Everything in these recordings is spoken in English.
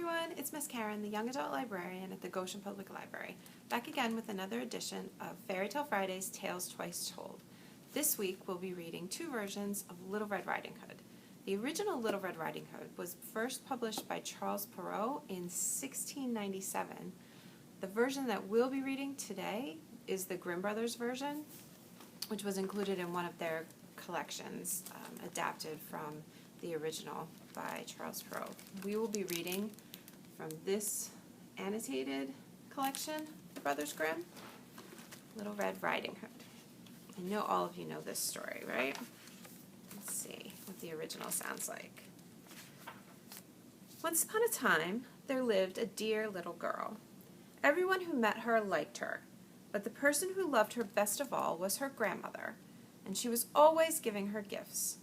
everyone, it's Miss Karen, the Young Adult Librarian at the Goshen Public Library, back again with another edition of Fairytale Fridays Tales Twice Told. This week we'll be reading two versions of Little Red Riding Hood. The original Little Red Riding Hood was first published by Charles Perrault in 1697. The version that we'll be reading today is the Grimm Brothers version, which was included in one of their collections, adapted from the original by Charles Perrault. We will be reading from this annotated collection, the Brothers Grimm, Little Red Riding Hood. I know all of you know this story, right? Let's see what the original sounds like. Once upon a time, there lived a dear little girl. Everyone who met her liked her, but the person who loved her best of all was her grandmother, and she was always giving her gifts.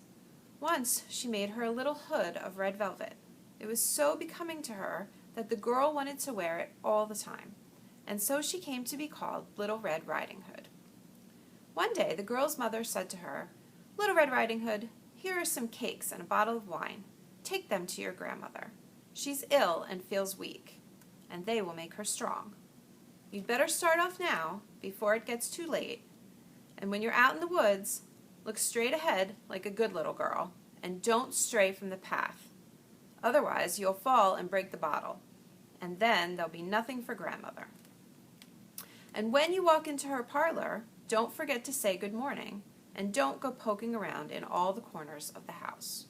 Once she made her a little hood of red velvet. It was so becoming to her that the girl wanted to wear it all the time, and so she came to be called Little Red Riding Hood. One day the girl's mother said to her, "Little Red Riding Hood, here are some cakes and a bottle of wine. Take them to your grandmother. She's ill and feels weak, and they will make her strong. You'd better start off now, before it gets too late, and when you're out in the woods, look straight ahead like a good little girl, and don't stray from the path. Otherwise, you'll fall and break the bottle, and then there'll be nothing for grandmother. And when you walk into her parlor, don't forget to say good morning, and don't go poking around in all the corners of the house."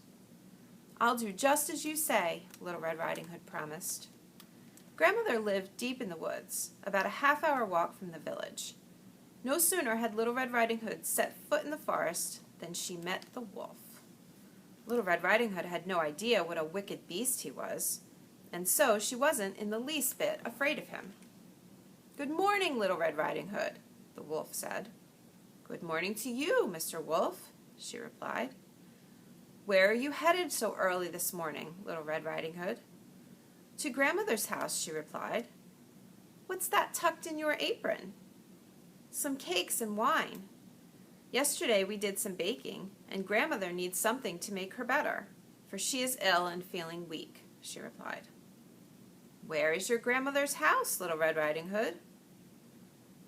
"I'll do just as you say," Little Red Riding Hood promised. Grandmother lived deep in the woods, about a half-hour walk from the village. No sooner had Little Red Riding Hood set foot in the forest than she met the wolf. Little Red Riding Hood had no idea what a wicked beast he was, and so she wasn't in the least bit afraid of him. "Good morning, Little Red Riding Hood," the wolf said. "Good morning to you, Mr. Wolf," she replied. "Where are you headed so early this morning, Little Red Riding Hood?" "To grandmother's house," she replied. "What's that tucked in your apron?" "Some cakes and wine. Yesterday we did some baking, and grandmother needs something to make her better, for she is ill and feeling weak," she replied. "Where is your grandmother's house, Little Red Riding Hood?"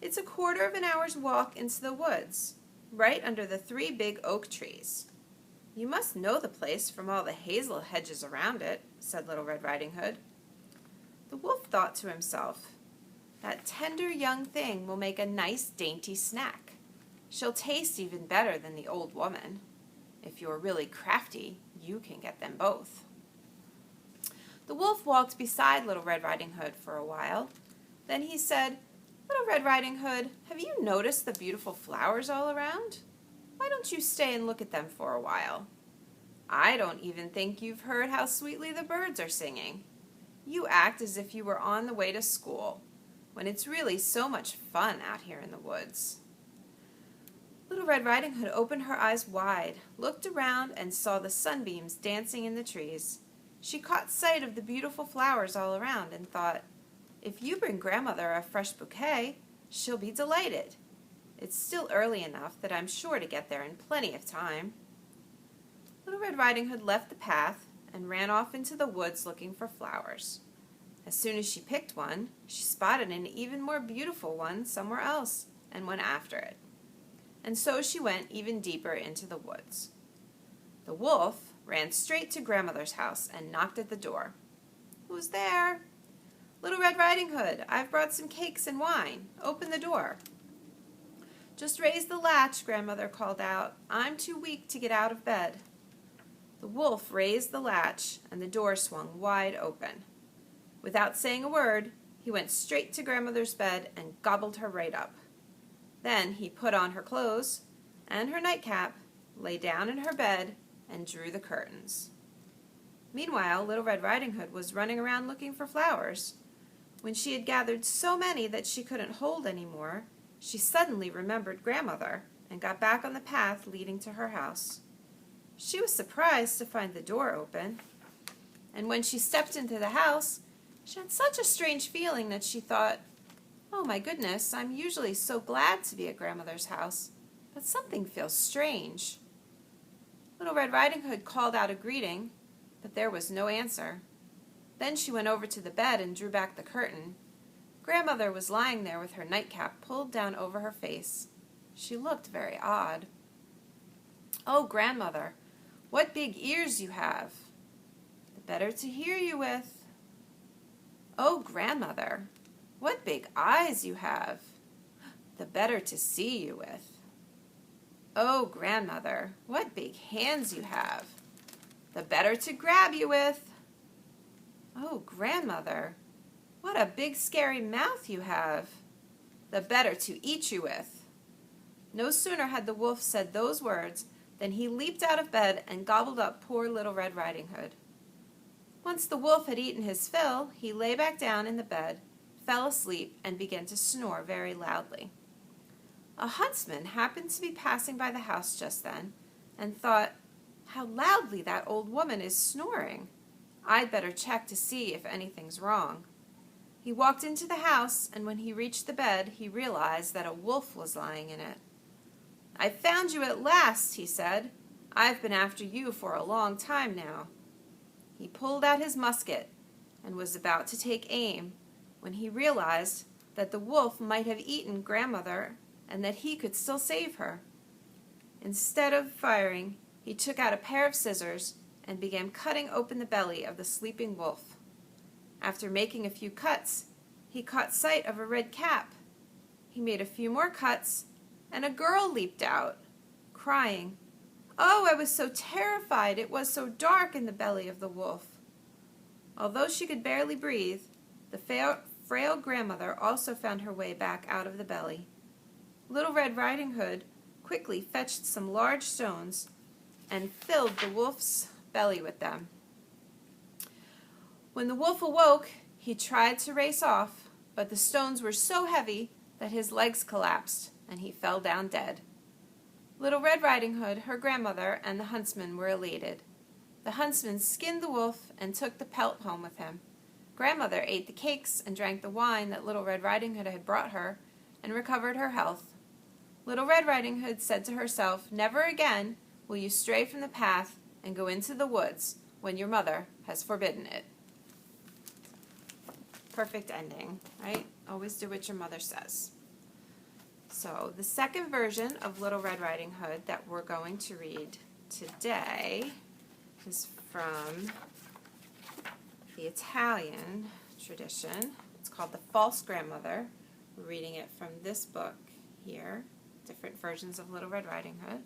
"It's a quarter of an hour's walk into the woods, right under the 3 big oak trees. You must know the place from all the hazel hedges around it," said Little Red Riding Hood. The wolf thought to himself, "That tender young thing will make a nice dainty snack. She'll taste even better than the old woman. If you're really crafty, you can get them both." The wolf walked beside Little Red Riding Hood for a while. Then he said, "Little Red Riding Hood, have you noticed the beautiful flowers all around? Why don't you stay and look at them for a while? I don't even think you've heard how sweetly the birds are singing. You act as if you were on the way to school, when it's really so much fun out here in the woods." Little Red Riding Hood opened her eyes wide, looked around, and saw the sunbeams dancing in the trees. She caught sight of the beautiful flowers all around and thought, "If you bring grandmother a fresh bouquet, she'll be delighted. It's still early enough that I'm sure to get there in plenty of time." Little Red Riding Hood left the path and ran off into the woods looking for flowers. As soon as she picked one, she spotted an even more beautiful one somewhere else and went after it. And so she went even deeper into the woods. The wolf ran straight to grandmother's house and knocked at the door. "Who's there?" "Little Red Riding Hood, I've brought some cakes and wine. Open the door." "Just raise the latch," grandmother called out. "I'm too weak to get out of bed." The wolf raised the latch, and the door swung wide open. Without saying a word, he went straight to grandmother's bed and gobbled her right up. Then he put on her clothes and her nightcap, lay down in her bed, and drew the curtains. Meanwhile, Little Red Riding Hood was running around looking for flowers. When she had gathered so many that she couldn't hold any more, she suddenly remembered grandmother and got back on the path leading to her house. She was surprised to find the door open, and when she stepped into the house, she had such a strange feeling that she thought, "Oh my goodness, I'm usually so glad to be at grandmother's house, but something feels strange." Little Red Riding Hood called out a greeting, but there was no answer. Then she went over to the bed and drew back the curtain. Grandmother was lying there with her nightcap pulled down over her face. She looked very odd. "Oh, Grandmother, what big ears you have!" "The better to hear you with." "Oh, Grandmother, what big eyes you have!" "The better to see you with." "Oh, Grandmother, what big hands you have!" "The better to grab you with." "Oh, Grandmother, what a big scary mouth you have!" "The better to eat you with." No sooner had the wolf said those words than he leaped out of bed and gobbled up poor Little Red Riding Hood. Once the wolf had eaten his fill, he lay back down in the bed, fell asleep, and began to snore very loudly. A huntsman happened to be passing by the house just then, and thought, "How loudly that old woman is snoring! I'd better check to see if anything's wrong." He walked into the house, and when he reached the bed, he realized that a wolf was lying in it. "I've found you at last," he said. "I've been after you for a long time now." He pulled out his musket and was about to take aim when he realized that the wolf might have eaten Grandmother and that he could still save her. Instead of firing, he took out a pair of scissors and began cutting open the belly of the sleeping wolf. After making a few cuts, he caught sight of a red cap. He made a few more cuts, and a girl leaped out, crying, "Oh, I was so terrified! It was so dark in the belly of the wolf." Although she could barely breathe, the frail Grandmother also found her way back out of the belly. Little Red Riding Hood quickly fetched some large stones and filled the wolf's belly with them. When the wolf awoke, he tried to race off, but the stones were so heavy that his legs collapsed and he fell down dead. Little Red Riding Hood, her grandmother, and the huntsman were elated. The huntsman skinned the wolf and took the pelt home with him. Grandmother ate the cakes and drank the wine that Little Red Riding Hood had brought her and recovered her health. Little Red Riding Hood said to herself, "Never again will you stray from the path and go into the woods when your mother has forbidden it." Perfect ending, right? Always do what your mother says. So the second version of Little Red Riding Hood that we're going to read today is from the Italian tradition. It's called The False Grandmother. We're reading it from this book here, different versions of Little Red Riding Hood.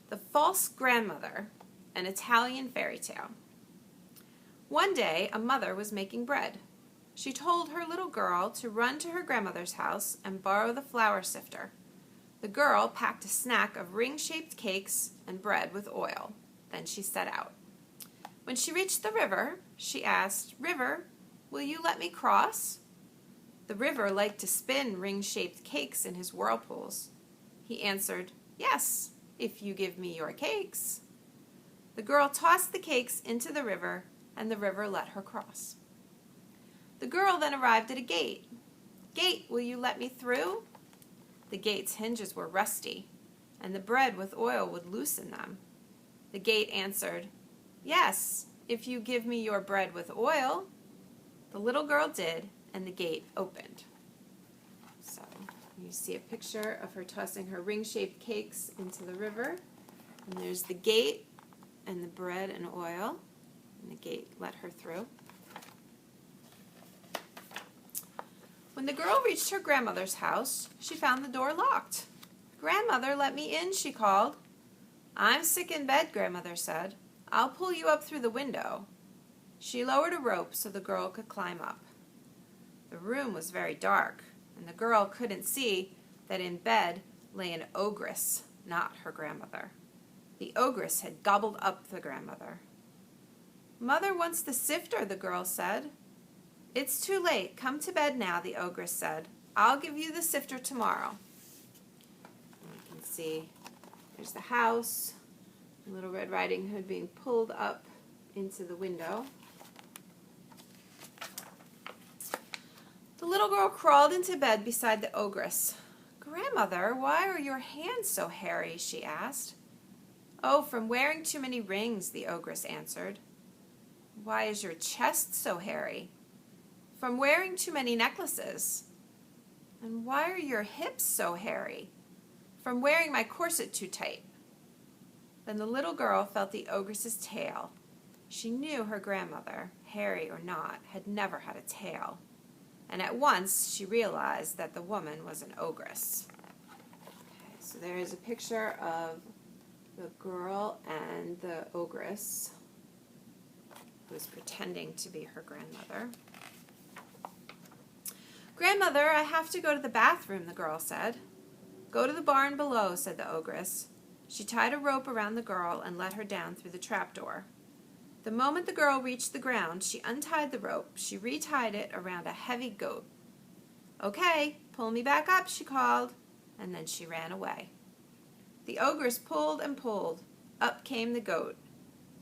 The False Grandmother, an Italian fairy tale. One day, a mother was making bread. She told her little girl to run to her grandmother's house and borrow the flour sifter. The girl packed a snack of ring-shaped cakes and bread with oil. Then she set out. When she reached the river, she asked, "River, will you let me cross?" The river liked to spin ring-shaped cakes in his whirlpools. He answered, "Yes, if you give me your cakes." The girl tossed the cakes into the river, and the river let her cross. The girl then arrived at a gate. "Gate, will you let me through?" The gate's hinges were rusty, and the bread with oil would loosen them. The gate answered, "Yes, if you give me your bread with oil." The little girl did, and the gate opened. So you see a picture of her tossing her ring-shaped cakes into the river. And there's the gate and the bread and oil, and the gate let her through. When the girl reached her grandmother's house, she found the door locked. "Grandmother, let me in," she called. "I'm sick in bed," Grandmother said. "I'll pull you up through the window." She lowered a rope so the girl could climb up. The room was very dark, and the girl couldn't see that in bed lay an ogress, not her grandmother. The ogress had gobbled up the grandmother. "Mother wants the sifter," the girl said. "It's too late. Come to bed now," the ogress said. "I'll give you the sifter tomorrow." And you can see there's the house, Little Red Riding Hood being pulled up into the window. The little girl crawled into bed beside the ogress. "Grandmother, why are your hands so hairy?" she asked. "Oh, from wearing too many rings," the ogress answered. Why is your chest so hairy? From wearing too many necklaces. And why are your hips so hairy? From wearing my corset too tight. Then the little girl felt the ogress's tail. She knew her grandmother, hairy or not, had never had a tail. And at once she realized that the woman was an ogress. Okay, so there is a picture of the girl and the ogress who is pretending to be her grandmother. Grandmother, I have to go to the bathroom, the girl said. Go to the barn below, said the ogress. She tied a rope around the girl and let her down through the trapdoor. The moment the girl reached the ground, she untied the rope. She retied it around a heavy goat. Okay, pull me back up, she called, and then she ran away. The ogress pulled and pulled. Up came the goat.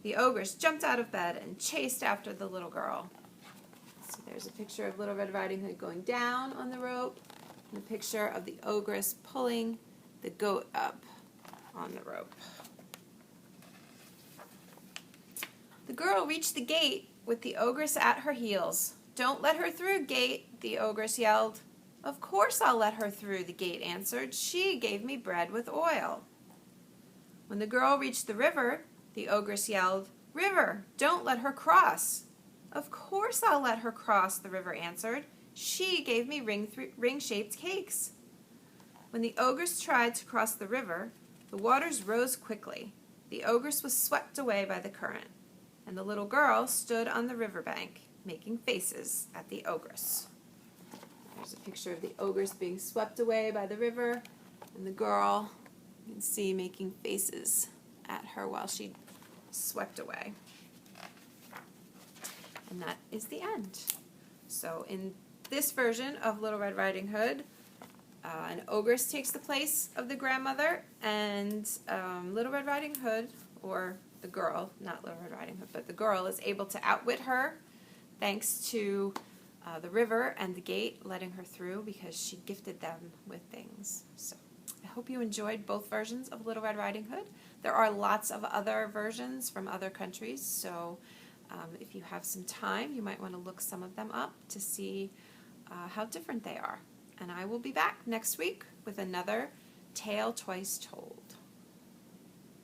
The ogress jumped out of bed and chased after the little girl. So there's a picture of Little Red Riding Hood going down on the rope, and a picture of the ogress pulling the goat up on the rope. The girl reached the gate with the ogress at her heels. Don't let her through, gate, the ogress yelled. Of course I'll let her through, the gate answered. She gave me bread with oil. When the girl reached the river, the ogress yelled, River, don't let her cross. Of course I'll let her cross, the river answered. She gave me ring-shaped cakes. When the ogress tried to cross the river, the waters rose quickly. The ogress was swept away by the current, and the little girl stood on the riverbank, making faces at the ogress. There's a picture of the ogress being swept away by the river, and the girl, you can see, making faces at her while she swept away. And that is the end. So in this version of Little Red Riding Hood, an ogress takes the place of the grandmother, and Little Red Riding Hood, or the girl, not Little Red Riding Hood, but the girl is able to outwit her thanks to the river and the gate letting her through because she gifted them with things. So I hope you enjoyed both versions of Little Red Riding Hood. There are lots of other versions from other countries, so if you have some time, you might want to look some of them up to see how different they are. And I will be back next week with another Tale Twice Told.